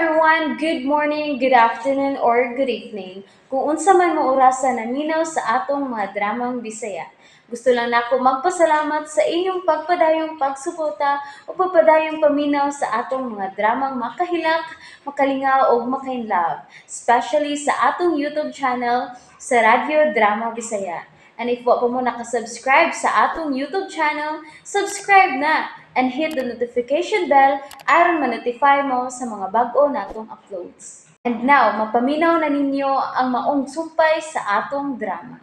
everyone, good morning, good afternoon, or good evening. Kung unsa man mo orasan naminaw sa atong mga dramang Bisaya. Gusto lang nako magpasalamat sa inyong pagpadayong pagsuporta o pagpadayong paminaw sa atong mga dramang makahilak, makalingaw o makainlove, especially sa atong YouTube channel sa Radyo Drama Bisaya. And if wa pa mo nakasubscribe sa atong YouTube channel, subscribe na and hit the notification bell aron ma-notify mo sa mga bag-o natong uploads. And now, mapaminaw na ninyo ang maong sumpay sa atong drama.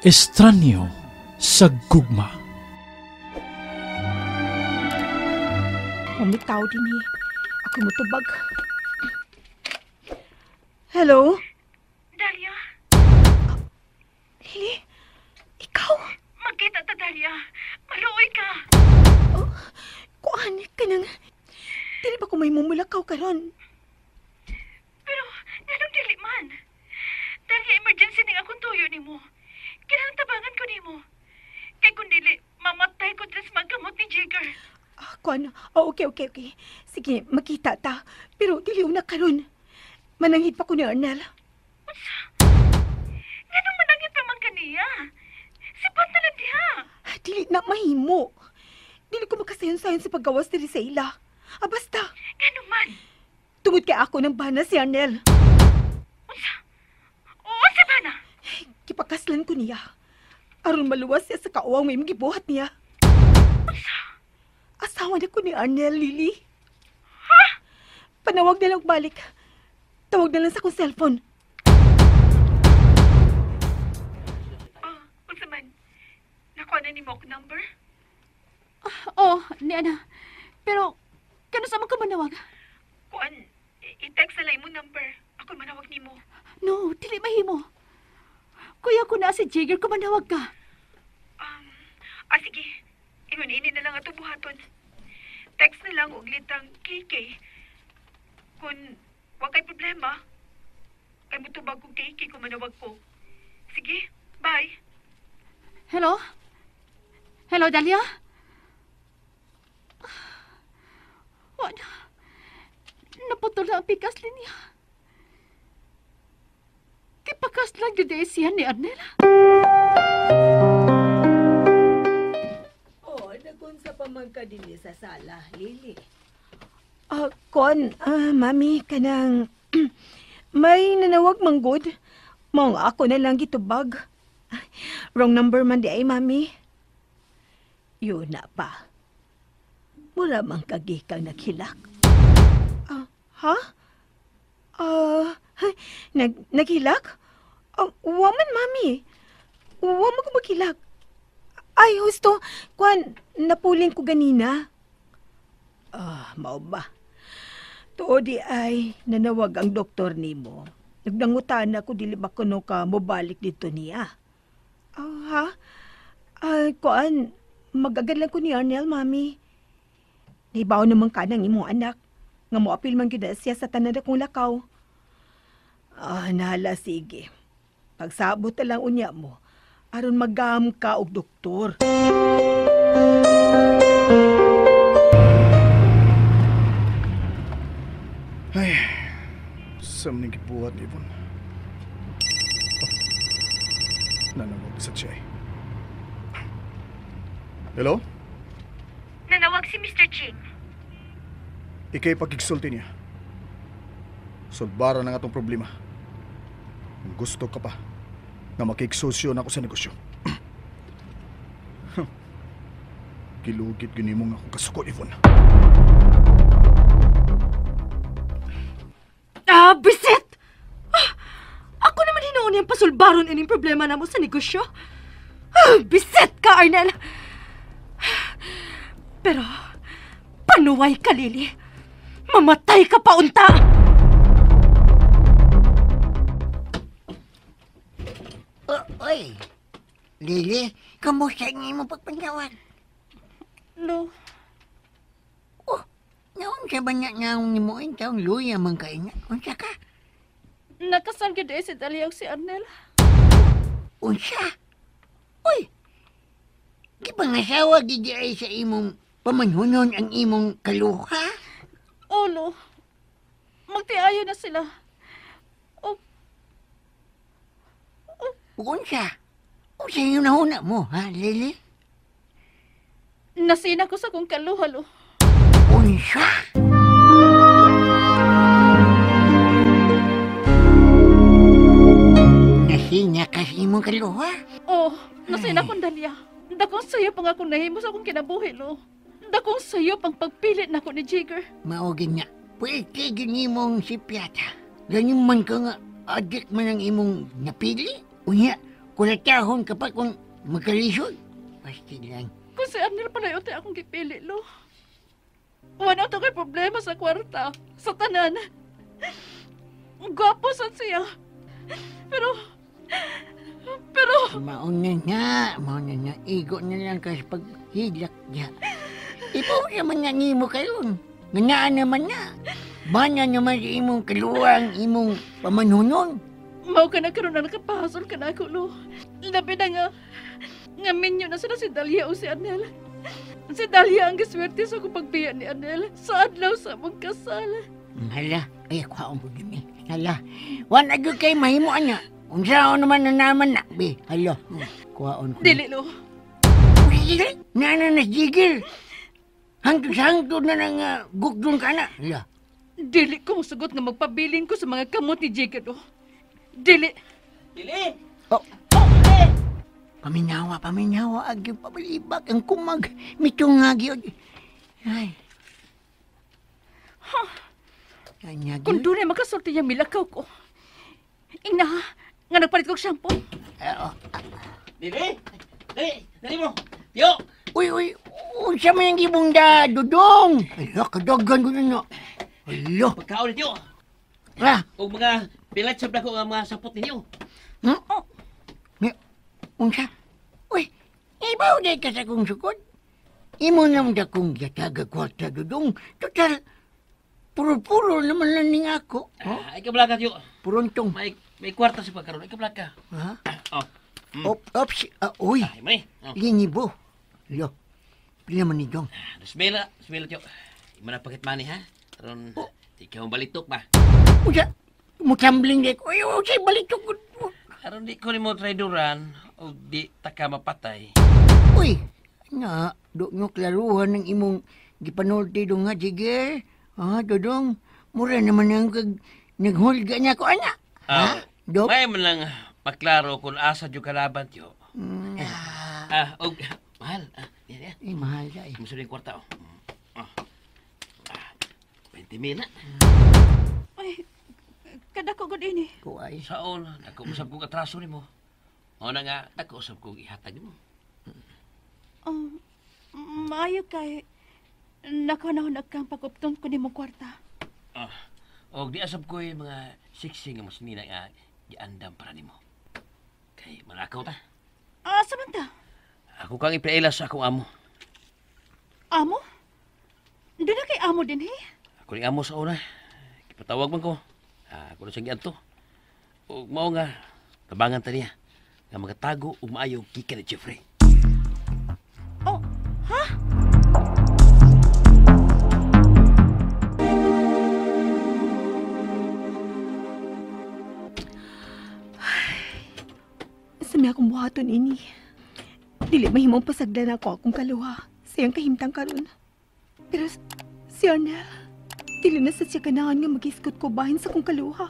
Estranyo sa gugma. Umitaw din eh. Ako mutubag. Hello? Dalia, Lili? Ikaw? magkita ta, Dalia. Maluoy ka. Oh, kuan ka nang... Dili ba ko may mumulakaw karon? Pero, nanong dili man. Dalia, emergency ning akong tuyo ni mo. Kinahang tabangan ko ni mo. Kay kung dili, mamatay ko dres magkamot ni Jigger. Kuan? Oh, okay. Sige, makita ta. Pero dili una karon. Mananghid pa ko ni Arnel. Ganong manangit pa man kaniya. Sipat na lang diha. Dili na mahimo. Dili ko makasayon-sayon sa paggawas diri sa ila. Basta. Ganong man. Tungod kay ako ng bana si Arnel. Oo, si Bana. Kipakaslan ko niya. Aron maluwas siya sa kaawang may gibuhat niya. Asawa na ko ni Arnel, Lily. Ha? Panawag na lang balik. Tawag na lang sa akong cellphone. Unsa man. Nakuha na ni mo ako number? Oh, ni Ana. Pero, kano sa ka manawag? Kuan, i-text na lang mo number. Ako manawag ni mo. No, dili mahimo. Kuya ko na si Jigger ko manawag ka. Sige. Ingon, ini na lang ato buhaton. Text na lang og litang KK. Kung wag kay problema, kay mutubag kong KK kung manawag ko. Sige, bye. Hello? Hello, Dalia? Wala. Naputol na ang pikas linya. Kipakas lang yun siya ni Arnela. Nagunsa pa man ka din sa sala, Lily. Mami, kanang... may nanawag manggod. Mong ako na lang gitubag. Wrong number man di ay, Mami. Yun na pa. Mura mang kagi kang naghilak. Ha? Naghilak? Waman, Mami. Waman ko maghilak. Ay, husto. Kwan, napuling ko ganina. Mao ba? Tuodi ay nanawag ang doktor nimo. Nagdangutan ako dili ba kuno ka mobalik dito niya. Ha? Kwan, magagalan ko ni Arnel, Mami. Naibaw naman ka ng imong anak. Nga mo apil man gyud siya sa tanan akong lakaw. Nahala, sige. Pagsabot na lang unya mo. Aron magam ka og doktor. Ay, sam ning gibuhat ibon. Nanawag sa Chay. Hello? Nanawag si Mr. Ching. Ikay pagigsulti niya. Solbara na nga tong problema. Kung gusto ka pa, na makiksosyo na ako sa negosyo. Kilugit ginimong akong kasuko, Yvonne. Bisit! Ako naman hinuon yung pasulbaron ining problema na mo sa negosyo. Bisit ka, Arnel! Pero, panuway ka, Lily. Mamatay ka pa unta! Oy, Lili, kamusta niyo mo pagpanyawan? No. Naon sa banyak ngaong ni mo ang taong luya man kayo nga. Unsa ka? Nakasal ka si Daliang si Arnel. Unsa? Uy, di ba nga sawa gidi ay sa imong pamanhunon ang imong kaluha? Oh, no. magtiayo na sila. O, Unsa? Unsa yung nahuna mo, ha, Lily? nasina ko sa kong kaluhalo. Unsa? Nasinya ka sa imong kaluha? Oh, nasina kong dalya. Dakong sayo pang akong nahimo sa akong kinabuhi, lo. Dakong sayo pang pagpilit na ako ni Jigger. Maugin nga. Pwede gini mong si Piata. Ganyan man ka nga, adik man ang imong napili. Unya, kulatahon ka pa kung magkalisod. Pasti lang. Kung si Arnel pala yun akong gipili, lo. Wala to kay problema sa kwarta, sa tanan. Gwapo sa siya. Pero, Mauna nga. Igo na lang ka sa paghilak niya. Ipaw naman nga nimo kayon. Nga naman na. Banya naman sa imong kaluwang, imong pamanunon. mau ka na karoon na nakapahasol ka na ako, lo. Labi na nga, ngamin na sila si Dahlia o si Arnel. Si Dahlia ang gaswerte sa kong pagbiya ni Arnel sa adlaw sa mong kasal. Hala, ay ako ang bugimi. Hala, wan agad kay mahimo ana. Unsa naman na naman na, be. Hala, kuhaon ko. Dili, lo. Dili, nananas jigil. Hangtod na nang gugdong ka na. Hala. Dili ko masugot nga magpabilin ko sa mga kamot ni Jacob, lo. Dili. Paminawa, agi pabalibak ang kumag. Mitungagi. Ay. Kanya Kung doon ay makasulti niya milakaw ko. Ina, nga nagpalit kong shampoo. Dali mo! Yo! Uy, unsa man ang gibong da, Dudong? Ala, kadagan ko na. Ala. Pagkaon ninyo! Ah, O mga pilatsab na ko ang mga sapot ninyo. unsa? Uy, ibaw na ka sa kong sukod. Imo naman da kong yataga kwarta, Dudong. Total, puro-puro naman lang ning ako. Ay kablaka yo. Purontong. May kwarta sa pagkaroon. Ay kablaka. Ha? Oh. Uy, Ay, may. Oh. linibo. Lo, pila man ni Dong. Dusmela yo. Imana pakit mani ha. Karon ikaw ang balitok ba? Usa, mutambling di ko. Uy, balitok ko. Karon di ko ni mo traidoran o di taka mapatay. Uy, nga, do nyo klaruhan ng imong gipanulti do nga, Jigger. Dodong, mura naman ang naghulga niya ko, ana. Dok? May man lang maklaro kung asa yung kalaban yo. Mahal. Yan. Mahal ka eh. Musuling kwarta. 20 mil na. Ay, kadako ko din eh. Kuway. Saon, nakausap kong atraso ni mo. O na nga, nakausap kong ihatag mo. Maayo kay nakanahon kang pagupton ko ni mong kwarta. O di asap ko yung mga siksi nga mas nina nga giandam para ni mo. Kay manakaw ta. Samanta? Ako kang ipaila sa akong amo. Amo? Doon na kay amo din eh. Ako ning amo sa una. Kipatawag man ko. Ako na siyang gianto. O mao nga, tabangan ta niya. Nga magatago o maayo kika ni Jeffrey. Oh, ha? Sami akong buhaton ini. Dili mahimong pasagdan ako akong kaluha. Siyang kahimtang karon. Pero si Arnel, dili na sa siya ganahan nga mag-iskot ko bahin sa kong kaluha.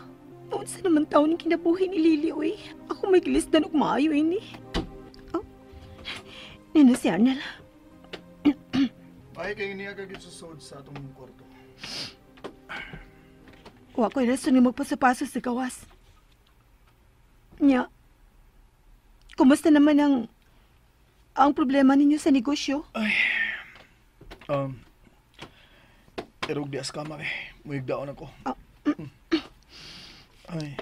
Noon sa naman taon ng kinabuhi ni Lily, uy. Ako may gilisdan og maayo ini. Nino si Arnel. Ay, kayo niya kagit susod sa atong kwarto. Wa ko'y rason nga magpasapaso sa gawas. Nya, kumusta naman ang problema ninyo sa negosyo? Erog di askama eh. Muigdaon ako. Ay,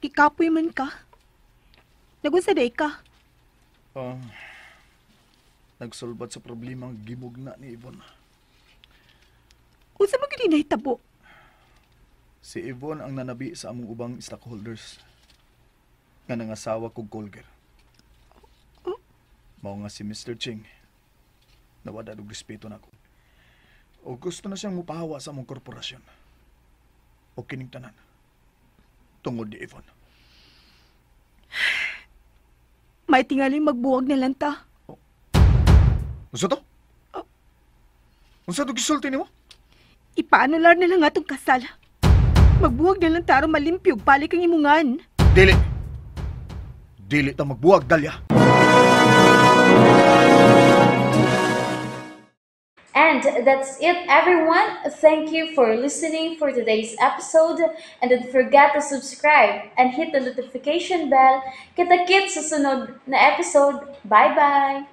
Kikapoy man ka? Nagunsaday ka? nagsulbat sa problema ang gibog na ni Yvonne. Unsa man gid nahitabo? Si Yvonne ang nanabi sa among ubang stockholders nga nangasawa kog Colger. Mao nga si Mr. Ching. Nawada og respeto nako. O gusto na siyang mupahawa sa among korporasyon. o kining tanan. Tungod di Yvonne. May tingali magbuwag na lang ta. Unsa to? Unsa to gisulti nimo? Ipaanular na lang atong kasal. Magbuwag na lang taro malimpyog balik ang imungan. Dili. Dili ta magbuwag, Dalia. And that's it, everyone. Thank you for listening for today's episode. And don't forget to subscribe and hit the notification bell. Kita-kits sa sunod na episode. Bye-bye!